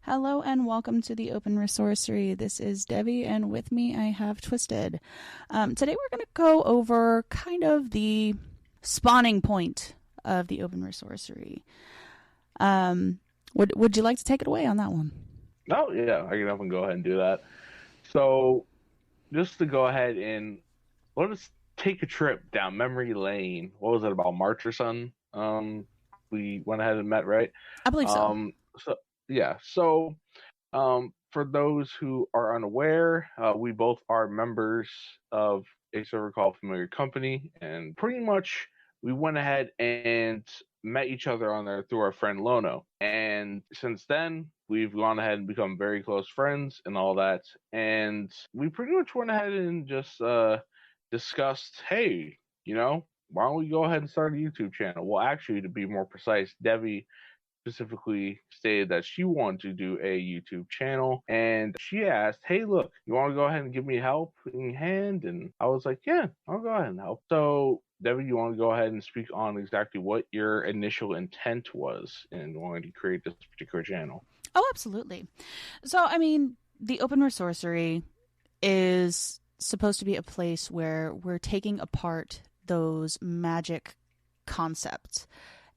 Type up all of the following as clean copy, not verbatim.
Hello and welcome to the Open Resourcery. This is Devi, and with me I have Twisted. Today we're going to go over kind of the spawning point of the Open Resourcery. Would you like to take it away on that one? Oh, yeah, I can definitely go ahead and do that. So, just to go ahead and let us take a trip down memory lane. What was it, about March or something? We went ahead and met, right? I believe so. So yeah, so for those who are unaware, we both are members of a server called Familiar Company, and pretty much we went ahead and met each other on there through our friend Lono. And since then, we've gone ahead and become very close friends and all that. And we pretty much went ahead and just discussed, hey, why don't we go ahead and start a YouTube channel? Well, actually, to be more precise, Devi specifically stated that she wanted to do a YouTube channel, and she asked, hey, look, you want to go ahead and give me help in hand? And I was like, yeah, I'll go ahead and help. So Debbie, you want to go ahead and speak on exactly what your initial intent was in wanting to create this particular channel? Oh, absolutely. So, I mean, the Open Resourcery is supposed to be a place where we're taking apart those magic concepts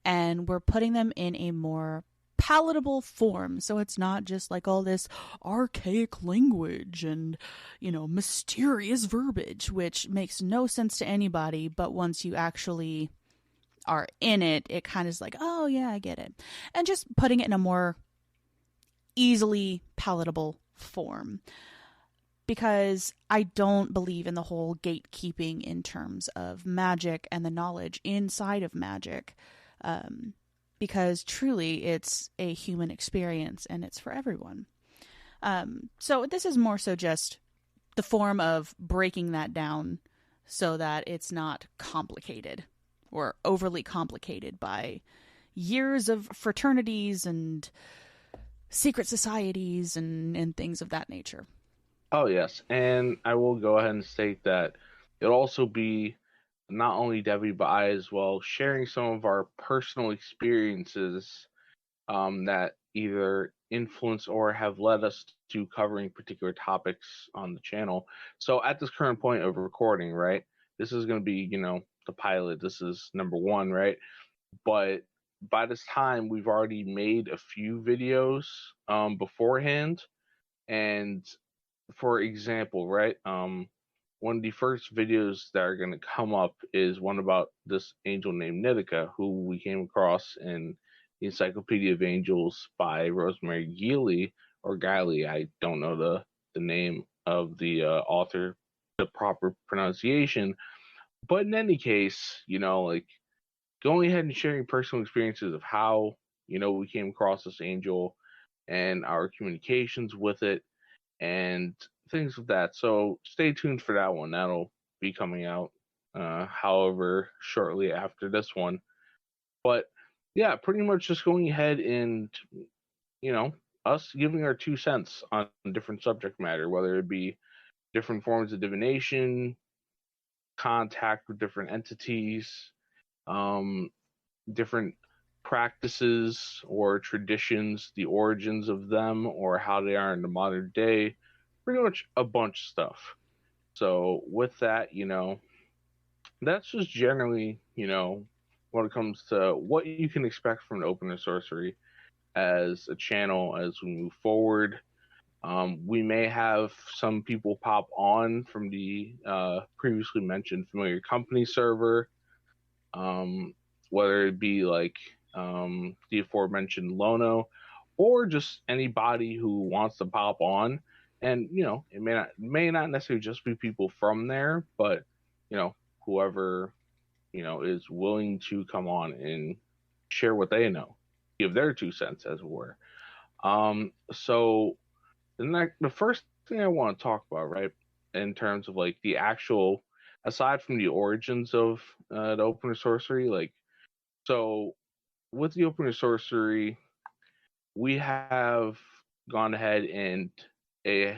and we're putting them in a more palatable form, so it's not just like all this archaic language and mysterious verbiage which makes no sense to anybody, but once you actually are in it, it kind of is like, oh yeah, I get it. And just putting it in a more easily palatable form, because I don't believe in the whole gatekeeping in terms of magic and the knowledge inside of magic, because truly it's a human experience and it's for everyone. So this is more so just the form of breaking that down so that it's not complicated or overly complicated by years of fraternities and secret societies and things of that nature. Oh, yes. And I will go ahead and state that it'll also be not only Debbie, but I as well, sharing some of our personal experiences that either influence or have led us to covering particular topics on the channel. So at this current point of recording, right, this is going to be, the pilot. This is number one, right? But by this time, we've already made a few videos beforehand. And for example, right, one of the first videos that are going to come up is one about this angel named Nitika, who we came across in the Encyclopedia of Angels by Rosemary Geely, or Guiley. I don't know the name of the author, the proper pronunciation. But in any case, like going ahead and sharing personal experiences of how, we came across this angel and our communications with it and things of that. So stay tuned for that one. That'll be coming out, however, shortly after this one. But yeah, pretty much just going ahead and, you know, us giving our 2 cents on different subject matter, whether it be different forms of divination, contact with different entities, um, different practices or traditions, the origins of them, or how they are in the modern day, pretty much a bunch of stuff. So with that, that's just generally, when it comes to what you can expect from an Open Sorcery as a channel as we move forward. We may have some people pop on from the previously mentioned Familiar Company server, whether it be like the aforementioned Lono, or just anybody who wants to pop on. And it may not necessarily just be people from there, but whoever is willing to come on and share what they know, give their 2 cents, as it were. So the first thing I want to talk about, right, in terms of like the actual, aside from the origins of the Open Sorcery, like, so with the Open Sorcery, we have gone ahead and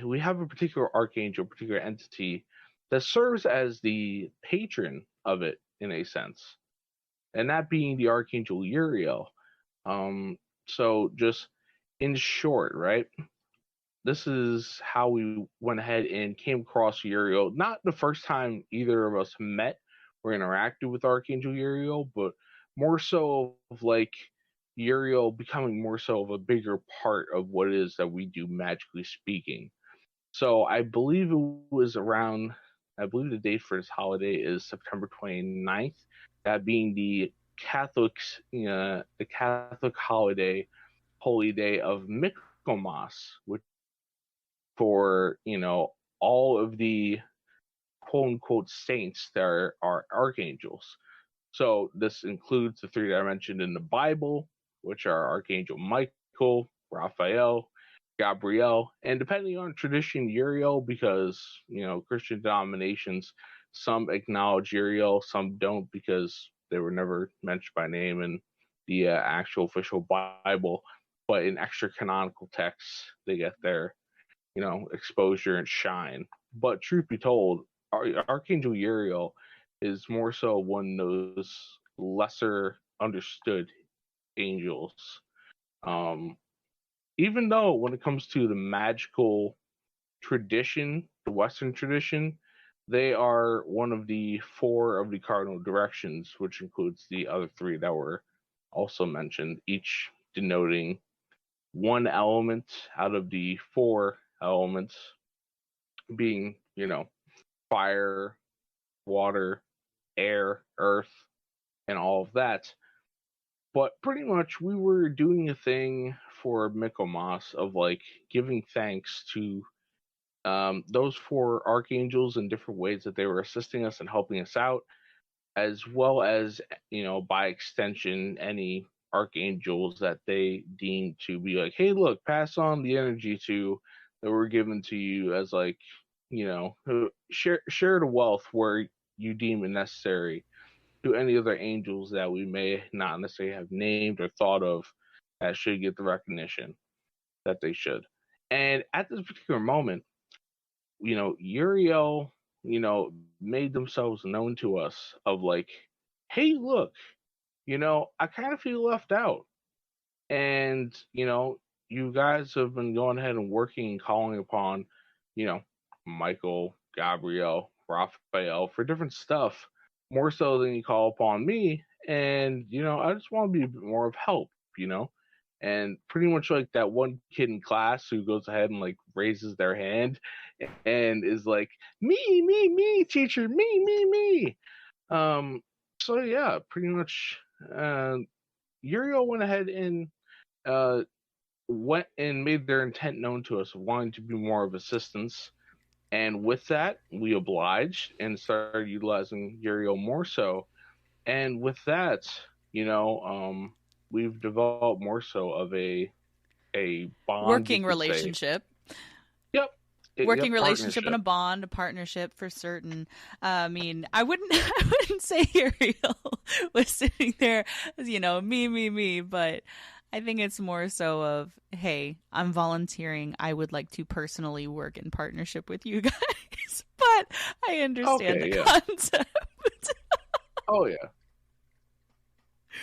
we have a particular archangel, particular entity that serves as the patron of it in a sense, and that being the Archangel Uriel. So just in short, right? This is how we went ahead and came across Uriel. Not the first time either of us met or interacted with Archangel Uriel, but more so of like Uriel becoming more so of a bigger part of what it is that we do magically speaking. So I believe it was around, I believe the date for this holiday is September 29th, that being the Catholic holiday, holy day of Michaelmas, which for, all of the quote unquote saints that are archangels. So this includes the three that I mentioned in the Bible, which are Archangel Michael, Raphael, Gabriel, and depending on tradition, Uriel, because Christian denominations, some acknowledge Uriel, some don't because they were never mentioned by name in the actual official Bible. But in extra canonical texts, they get their exposure and shine. But truth be told, Archangel Uriel is more so one of those lesser understood angels. Um, Even though when it comes to the magical tradition, the Western tradition, they are one of the four of the cardinal directions, which includes the other three that were also mentioned, each denoting one element out of the four elements being, fire, water, air, earth, and all of that. But pretty much we were doing a thing for Michaelmas of like giving thanks to those four archangels in different ways that they were assisting us and helping us out, as well as, by extension, any archangels that they deemed to be like, hey, look, pass on the energy to that were given to you as like, share the wealth where you deem it necessary to any other angels that we may not necessarily have named or thought of that should get the recognition that they should. And at this particular moment, Uriel, made themselves known to us of like, hey, look, I kind of feel left out. And, you guys have been going ahead and working and calling upon, Michael, Gabriel, Raphael for different stuff, more so than you call upon me. And, I just want to be a bit more of help, and pretty much like that one kid in class who goes ahead and like raises their hand and is like, me, teacher, me. So yeah, pretty much, Uriel went ahead and uh, went and made their intent known to us of wanting to be more of assistance. And with that, we obliged and started utilizing Uriel more so. And with that, we've developed more so of a bond, you Working could say. relationship. Yep. Working Yep. relationship and a Partnership. bond, a partnership for certain. I mean, I wouldn't I wouldn't say Uriel was sitting there as, me, but I think it's more so of, hey, I'm volunteering. I would like to personally work in partnership with you guys. But I understand Okay. the Yeah. concept. Oh yeah.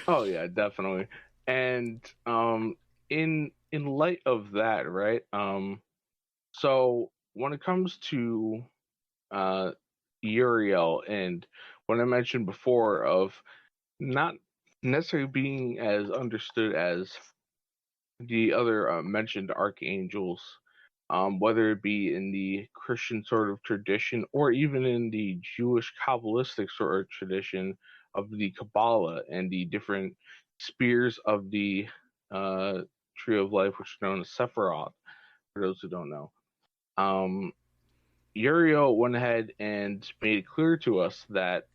Oh yeah. Definitely. And in light of that, right? So when it comes to uh Uriel and what I mentioned before of not necessarily being as understood as the other mentioned archangels, whether it be in the Christian sort of tradition or even in the Jewish Kabbalistic sort of tradition of the Kabbalah and the different spears of the uh, Tree of Life, which is known as Sephiroth, for those who don't know. Um, Uriel went ahead and made it clear to us that,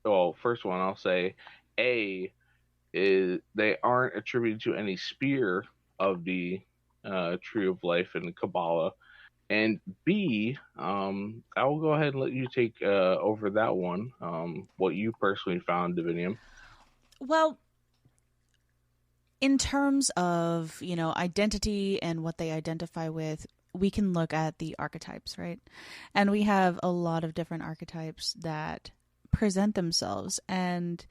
well, first one I'll say, A, is they aren't attributed to any spear of the Tree of Life in the Kabbalah. And B, I will go ahead and let you take over that one. What you personally found, Divinium. Well, in terms of, identity and what they identify with, we can look at the archetypes, right? And we have a lot of different archetypes that present themselves. And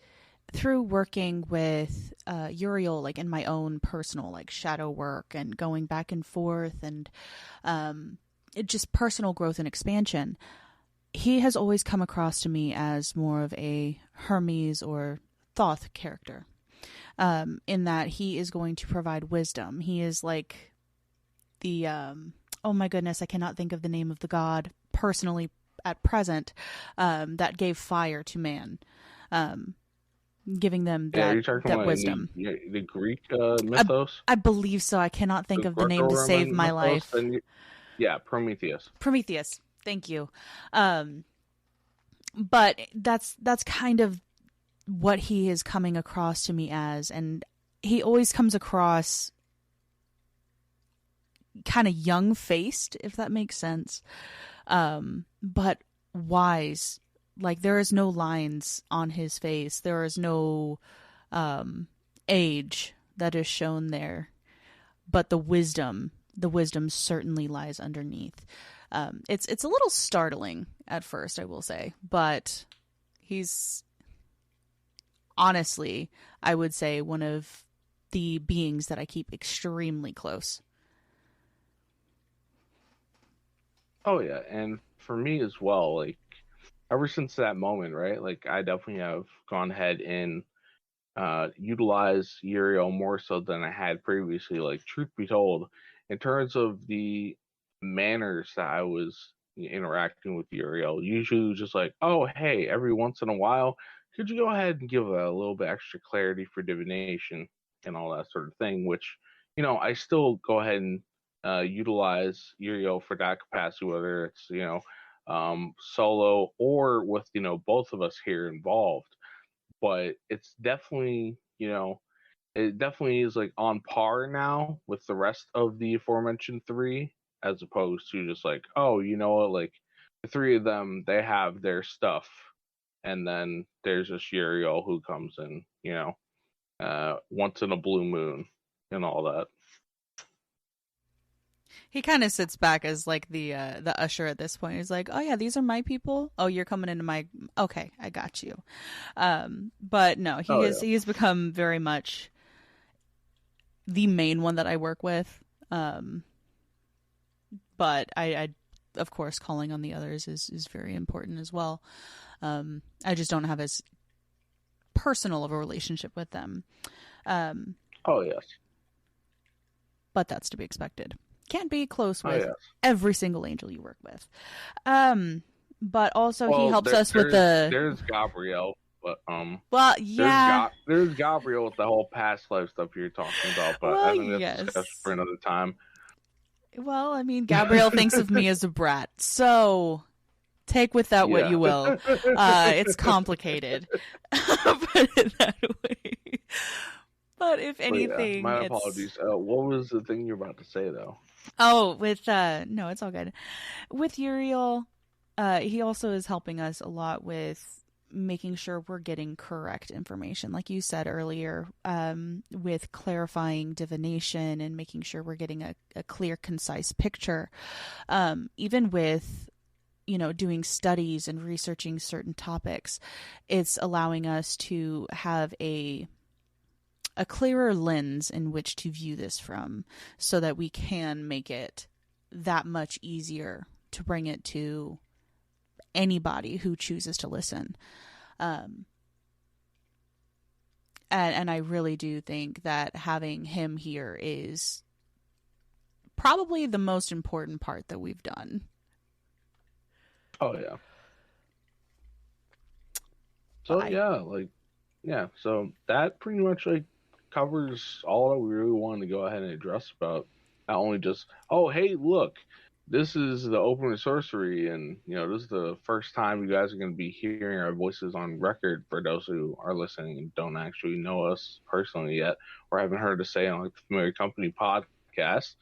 through working with Uriel, like in my own personal like shadow work and going back and forth and just personal growth and expansion, he has always come across to me as more of a Hermes or Thoth character, in that he is going to provide wisdom. He is like the, oh my goodness, I cannot think of the name of the god personally at present, that gave fire to man, giving them that, you're talking that about wisdom. The Greek mythos? I believe so. I cannot think of the name to save my life. Yeah, Prometheus. Prometheus. Thank you. But that's kind of what he is coming across to me as, and he always comes across kind of young-faced, if that makes sense, but wise. Like, there is no lines on his face. There is no age that is shown there, but the wisdom certainly lies underneath. It's a little startling at first, I will say, but he's honestly, I would say, one of the beings that I keep extremely close. Oh yeah, and for me as well, like ever since that moment, right? Like I definitely have gone ahead and utilize Uriel more so than I had previously. Like, truth be told, in terms of the manners that I was interacting with Uriel, usually it was just like, oh, hey, every once in a while, could you go ahead and give a little bit extra clarity for divination and all that sort of thing, which, I still go ahead and utilize Uriel for that capacity, whether it's, solo or with, both of us here involved. But it's definitely, it definitely is like on par now with the rest of the aforementioned three, as opposed to just like, oh, you know what, like the three of them, they have their stuff, and then there's just Uriel who comes in, once in a blue moon and all that. He kind of sits back as like the usher at this point. He's like, "Oh yeah, these are my people. Oh, you're coming into my. Okay, I got you." But no, he's become very much the main one that I work with. But I of course, calling on the others is very important as well. I just don't have as personal of a relationship with them. Oh yes, but that's to be expected. Can't be close with yes. every single angel you work with. But also he helps us with the. There's Gabrielle, but Well, yeah. There's Gabrielle with the whole past life stuff you're talking about, but I think that's discussed for another time. Well, I mean, Gabrielle thinks of me as a brat, so take with that what you will. It's complicated. Put it that way. But if anything, my apologies. What was the thing you're about to say, though? Oh, with no, it's all good. With Uriel, he also is helping us a lot with making sure we're getting correct information, like you said earlier, with clarifying divination and making sure we're getting a clear, concise picture. Even with doing studies and researching certain topics, it's allowing us to have a clearer lens in which to view this from, so that we can make it that much easier to bring it to anybody who chooses to listen. And I really do think that having him here is probably the most important part that we've done. Oh yeah. So so that pretty much like covers all that we really wanted to go ahead and address about. Not only just, oh, hey, look, this is the Open Resourcery, and this is the first time you guys are going to be hearing our voices on record, for those who are listening and don't actually know us personally yet, or haven't heard us say on like the Familiar Company podcast,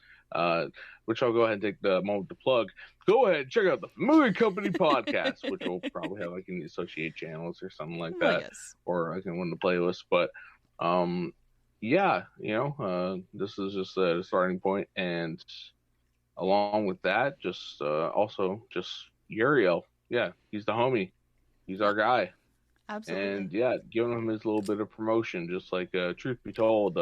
which I'll go ahead and take the moment to plug. Go ahead and check out the Familiar Company podcast, which will probably have like in the associate channels or something like that, yes. or I can win the playlist. But this is just a starting point, and along with that, just Uriel. Yeah, he's the homie. He's our guy. Absolutely. And yeah, giving him his little bit of promotion, just like truth be told,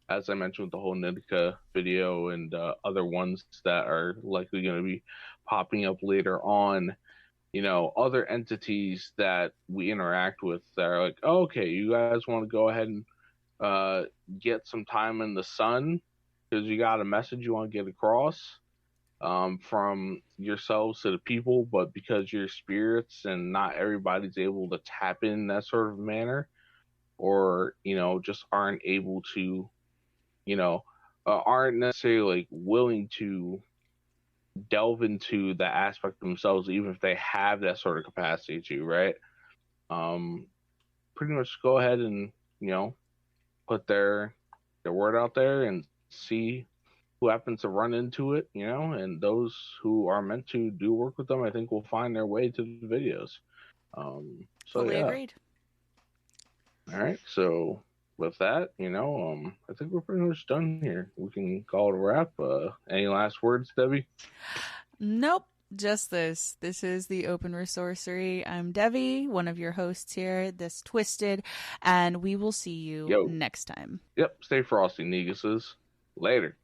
as I mentioned with the whole Nitika video and other ones that are likely going to be popping up later on, other entities that we interact with that are like, oh, okay, you guys want to go ahead and get some time in the sun because you got a message you want to get across from yourselves to the people, but because you're spirits and not everybody's able to tap in that sort of manner, or just aren't able to, aren't necessarily like willing to delve into the aspect themselves, even if they have that sort of capacity to, right? Pretty much go ahead and put their word out there and see who happens to run into it, and those who are meant to do work with them, I think will find their way to the videos. So Fully yeah. agreed. All right. So with that, I think we're pretty much done here. We can call it a wrap. Any last words, Debbie? Nope. Just this. This is the Open Resourcery. I'm Devi, one of your hosts here, this Twisted, and we will see you next time. Yep. Stay frosty, Neguses. Later.